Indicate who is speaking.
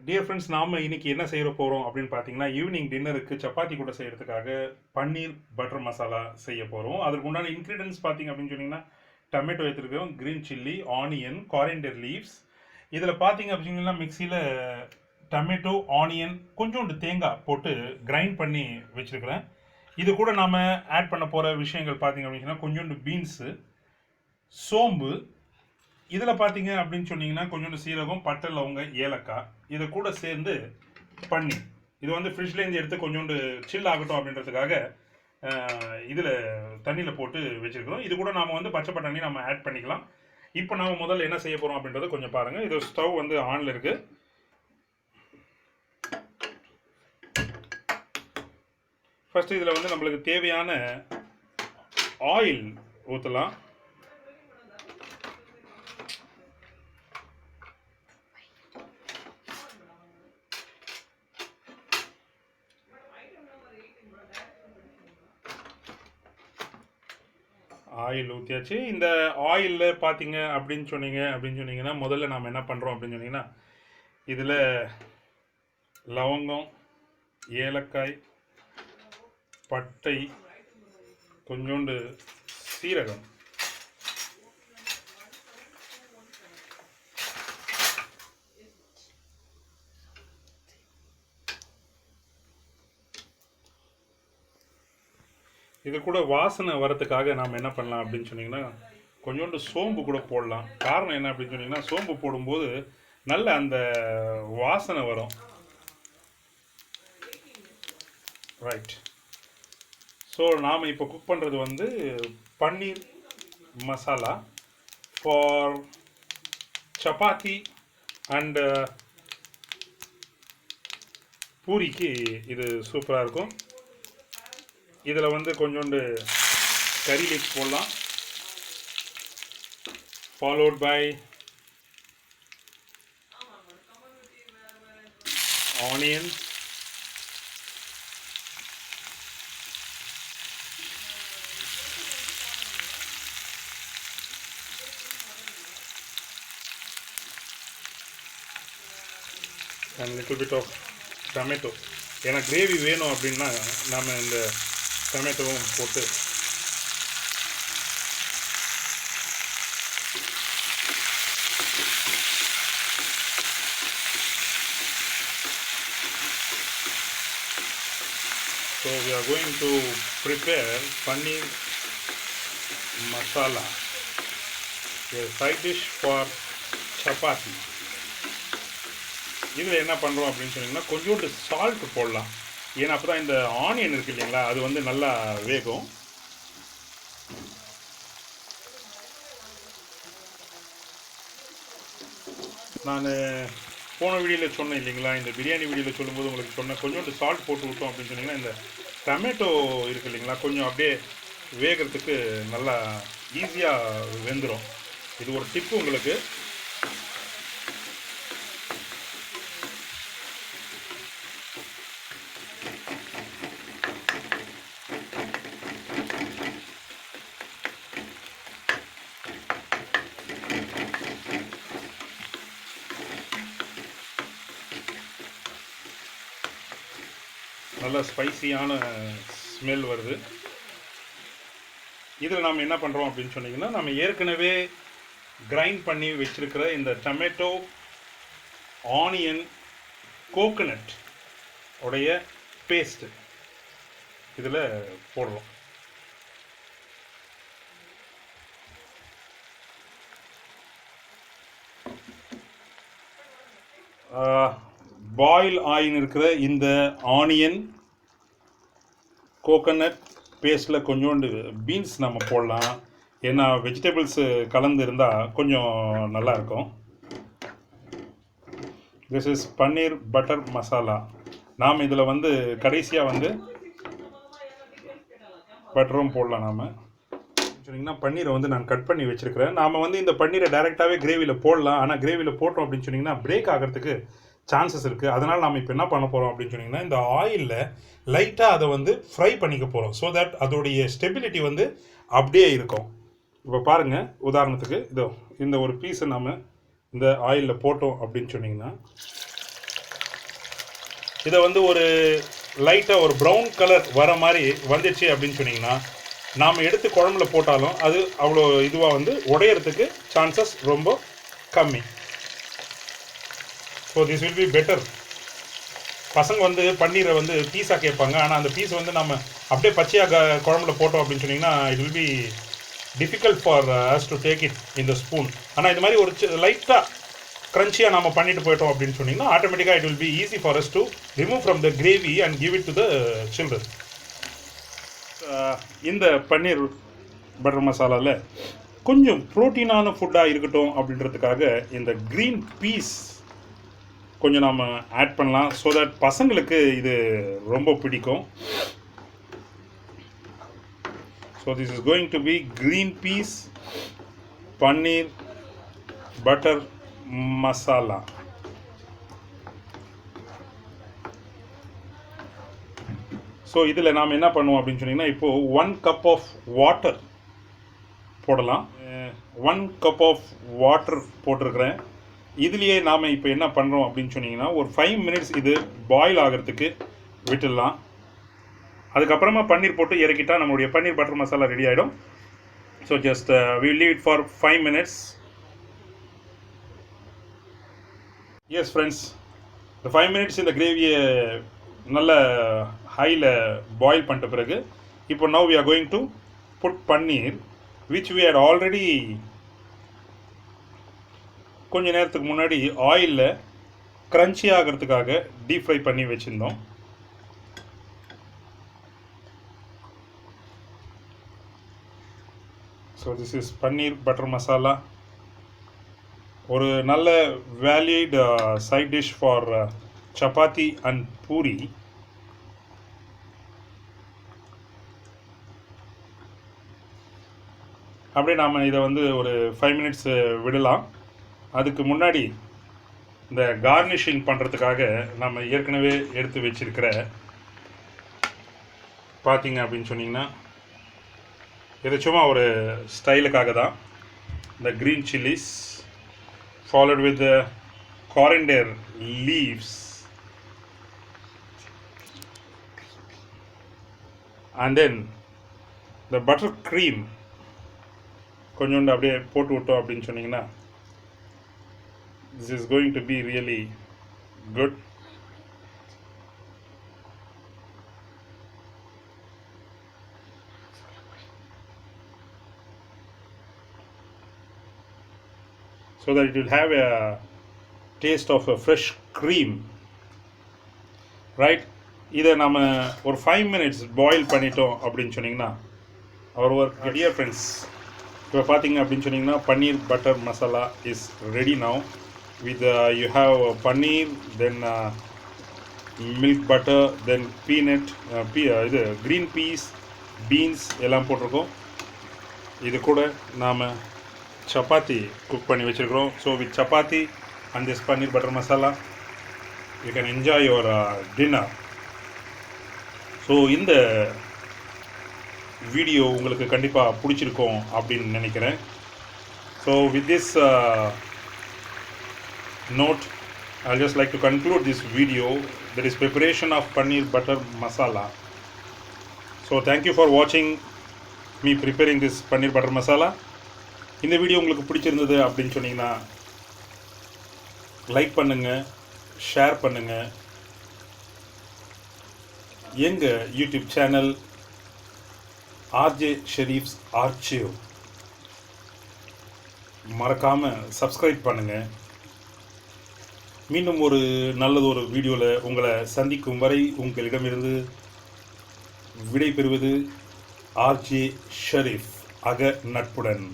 Speaker 1: Dear friends, நாம இன்னைக்கு என்ன செய்ய போகிறோம் அப்படின்னு பார்த்தீங்கன்னா, ஈவினிங் டின்னருக்கு சப்பாத்தி கூட செய்கிறதுக்காக பன்னீர் பட்டர் மசாலா செய்ய போகிறோம். அதுக்கு உண்டான இன்க்ரீடியன்ஸ் பார்த்தீங்க அப்படின்னு சொன்னீங்கன்னா, டொமேட்டோ எடுத்துருக்கோம், கிரீன் சில்லி, ஆனியன், காரியண்டர் லீவ்ஸ். இதில் பார்த்தீங்க அப்படின்னா மிக்சியில் டொமேட்டோ, ஆனியன், கொஞ்சோண்டு தேங்காய் போட்டு கிரைண்ட் பண்ணி வச்சுருக்கிறேன். இது கூட நாம் ஆட் பண்ண போகிற விஷயங்கள் பார்த்தீங்க அப்படின்னா, கொஞ்சோண்டு பீன்ஸு, சோம்பு, இதில் பார்த்தீங்க அப்படின்னு சொன்னீங்கன்னா கொஞ்சோண்டு சீரகம், பட்டை, லவங்க, ஏலக்காய், இதை கூட சேர்ந்து பன்னீர். இது வந்து ஃப்ரிட்ஜ்லேருந்து எடுத்து கொஞ்சோண்டு சில் ஆகட்டும் அப்படின்றதுக்காக இதில் தண்ணியில் போட்டு வச்சுருக்கிறோம். இது கூட நாம் வந்து பச்சை பட்டாணி நம்ம ஆட் பண்ணிக்கலாம். இப்போ நாம் முதல்ல என்ன செய்ய போகிறோம் அப்படின்றத கொஞ்சம் பாருங்கள். இது ஸ்டவ் வந்து ஆனில் இருக்குது. ஃபஸ்ட்டு இதில் வந்து நம்மளுக்கு தேவையான ஆயில் ஊற்றலாம். ஆயில் ஊற்றியாச்சு. இந்த ஆயிலில் பார்த்தீங்க அப்படின்னு சொன்னீங்கன்னா முதல்ல நாம் என்ன பண்ணுறோம் அப்படின்னு சொன்னீங்கன்னா, இதில் லவங்கம், ஏலக்காய், பட்டை, கொஞ்சோண்டு சீரகம், இது கூட வாசனை வரத்துக்காக நாம் என்ன பண்ணலாம் அப்படின்னு சொன்னீங்கன்னா, கொஞ்சோண்டு சோம்பு கூட போடலாம். காரணம் என்ன அப்படின்னு சொன்னீங்கன்னா, சோம்பு போடும்போது நல்ல அந்த வாசனை வரும். ரைட். ஸோ நாம் இப்போ குக் பண்ணுறது வந்து பன்னீர் மசாலா ஃபார் சப்பாத்தி அண்டு பூரிக்கு இது சூப்பராக இருக்கும். இதில் வந்து கொஞ்சோண்டு கறி லீக்ஸ் போடலாம், followed by onion, and little bit of tomato. ஏன்னா கிரேவி வேணும் அப்படின்னா நம்ம இந்த டொமேட்டோவும் போட்டு so we are going to prepare paneer masala, a side dish for chapati. இதில் என்ன பண்ணுறோம் அப்படின்னு சொன்னீங்கன்னா கொஞ்சோண்டு சால்ட் போடலாம். ஏன்னா அப்போ தான் இந்த ஆனியன் இருக்குது இல்லைங்களா, அது வந்து நல்லா வேகும். நான் போன வீடியோவில் சொன்னேன் இல்லைங்களா, இந்த பிரியாணி வீடியோவில் சொல்லும்போது உங்களுக்கு சொன்னேன், கொஞ்சோண்டு சால்ட் போட்டு விட்டோம் அப்படின்னு சொன்னீங்கன்னா இந்த டொமேட்டோ இருக்குது இல்லைங்களா, கொஞ்சம் அப்படியே வேகிறதுக்கு நல்லா ஈஸியாக வெந்துடும். இது ஒரு டிப்பு உங்களுக்கு. நல்ல ஸ்பைசியான ஸ்மெல் வருது. இதில் நாம் என்ன பண்ணுறோம் அப்படின்னு சொன்னீங்கன்னா, நம்ம ஏற்கனவே கிரைண்ட் பண்ணி வச்சுருக்கிற இந்த டொமேட்டோ, ஆனியன், கோகனட் உடைய பேஸ்ட்டு இதில் போடுறோம். பாயில் ஆயில் இருக்கிற இந்த ஆனியன், கோகனட் பேஸ்ட்டில் கொஞ்சோண்டு பீன்ஸ் நம்ம போடலாம். ஏன்னா வெஜிடபிள்ஸு கலந்து இருந்தால் கொஞ்சம் நல்லாயிருக்கும். This is paneer butter masala. நாம் இதில் வந்து கடைசியாக வந்து பட்டரும் போடலாம். நாம் சொன்னீங்கன்னா பன்னீரை வந்து நான் கட் பண்ணி வச்சுருக்கிறேன். நாம் வந்து இந்த பன்னீரை டைரெக்டாகவே கிரேவியில் போடலாம். ஆனால் கிரேவியில் போட்டோம் அப்படின்னு சொன்னிங்கன்னா பிரேக் ஆகிறதுக்கு சான்சஸ் இருக்குது. அதனால் நம்ம இப்போ என்ன பண்ண போகிறோம் அப்படின்னு சொன்னிங்கன்னா, இந்த ஆயிலில் லைட்டாக அதை வந்து ஃப்ரை பண்ணிக்க போகிறோம். ஸோ தட் அதோடைய ஸ்டெபிலிட்டி வந்து அப்படியே இருக்கும். இப்போ பாருங்கள், உதாரணத்துக்கு இதோ இந்த ஒரு பீஸை நம்ம இந்த ஆயிலில் போட்டோம் அப்படின்னு சொன்னிங்கன்னா இதை வந்து ஒரு லைட்டாக ஒரு ப்ரௌன் கலர் வர மாதிரி வந்துச்சு அப்படின்னு சொன்னீங்கன்னா நாம் எடுத்து குழம்புல போட்டாலும் அது அவ்வளோ இதுவாக வந்து உடையறதுக்கு சான்சஸ் ரொம்ப கம்மி. So this will be better. பசங்க வந்து பன்னீரை வந்து பீஸாக கேட்பாங்க. ஆனால் அந்த பீஸ் வந்து நம்ம அப்படியே பச்சையாக குழம்புல போட்டோம் அப்படின்னு சொன்னிங்கன்னா it will be difficult for us to take it இந்த ஸ்பூன். ஆனால் இது மாதிரி ஒரு லைட்டாக க்ரன்ச்சியாக நம்ம பண்ணிட்டு போயிட்டோம் அப்படின்னு சொன்னிங்கன்னா ஆட்டோமேட்டிக்காக it will be easy for us to remove from the gravy and give it to the children. இந்த பன்னீர் பட்டர் மசாலாவில் கொஞ்சம் ப்ரோட்டீனான ஃபுட்டாக இருக்கட்டும் அப்படின்றதுக்காக இந்த க்ரீன் பீஸ் கொஞ்சம் நாம் ஆட் பண்ணலாம். ஸோ தட் பசங்களுக்கு இது ரொம்ப பிடிக்கும். So this is going to be green peas paneer butter masala. So இதில் நாம் என்ன பண்ணுவோம் அப்படின்னு சொன்னிங்கன்னா இப்போது 1 cup ஆஃப் வாட்டர் போடலாம். 1 cup ஆஃப் வாட்டர் போட்டிருக்கிறேன். இதுலேயே நாம் இப்போ என்ன பண்ணுறோம் அப்படின்னு சொன்னிங்கன்னா ஒரு 5 minutes இது பாயில் ஆகிறதுக்கு விட்டுடலாம். அதுக்கப்புறமா பன்னீர் போட்டு இறக்கிட்டால் நம்மளுடைய பன்னீர் பட்டர் மசாலா ரெடி ஆகிடும். So just we leave it for 5 minutes. S friends, இந்த 5 minutes இந்த கிரேவியை நல்ல ஹையில் பாயில் பண்ணிட்ட பிறகு இப்போ now we are going to put paneer which we had already கொஞ்ச நேரத்துக்கு முன்னாடி ஆயிலில் க்ரன்ச்சி ஆகிறதுக்காக டீப் ஃப்ரை பண்ணி வச்சுருந்தோம். So this is paneer butter masala. ஒரு நல்ல valid side dish for chapati and puri. அப்படியே நாம் இதை வந்து ஒரு 5 minutes விடலாம். அதுக்கு முன்னாடி இந்த கார்னிஷிங் பண்ணுறதுக்காக நம்ம ஏற்கனவே எடுத்து வச்சிருக்கிற பார்த்தீங்க அப்படின்னு சொன்னிங்கன்னா இது சும்மா ஒரு ஸ்டைலுக்காக தான் இந்த green chillies followed with the coriander leaves and then the butter cream கொஞ்சோண்டு அப்படியே போட்டு விட்டோம் அப்படின்னு சொன்னிங்கன்னா this is going to be really good. So that it will have a taste of a fresh cream, right? இதை நம்ம ஒரு 5 minutes boil பண்ணிட்டோம் அப்படின்னு சொன்னிங்கன்னா our work. Dear friends, இப்போ பார்த்தீங்க அப்படின்னு சொன்னிங்கன்னா paneer butter masala is ready now with you have paneer, then milk butter, then peanut, இது க்ரீன் பீஸ், பீன்ஸ் எல்லாம் போட்டிருக்கோம். இது கூட நாம் சப்பாத்தி குக் பண்ணி வச்சுருக்கிறோம். So with chapati and this paneer butter masala you can enjoy your dinner. So இந்த வீடியோ உங்களுக்கு கண்டிப்பாக பிடிச்சிருக்கும் அப்படின்னு நினைக்கிறேன். So with this note, I'll just like to conclude this video. That is preparation of paneer butter masala. So thank you for watching me preparing this paneer butter masala. இந்த video உங்களுக்கு பிடிச்சிருந்தது அப்படின்னு சொன்னீங்கன்னா லைக் பண்ணுங்கள், share பண்ணுங்கள். எங்கள் YouTube channel RJ ஷெரீஃப்ஸ் archive மறக்காமல் subscribe பண்ணுங்கள். மீண்டும் ஒரு நல்லதொரு வீடியோவில் உங்களை சந்திக்கும் வரை உங்களிடமிருந்து விடை பெறுவது ஆர்ஜே ஷெரீஃப். அக நட்புடன்.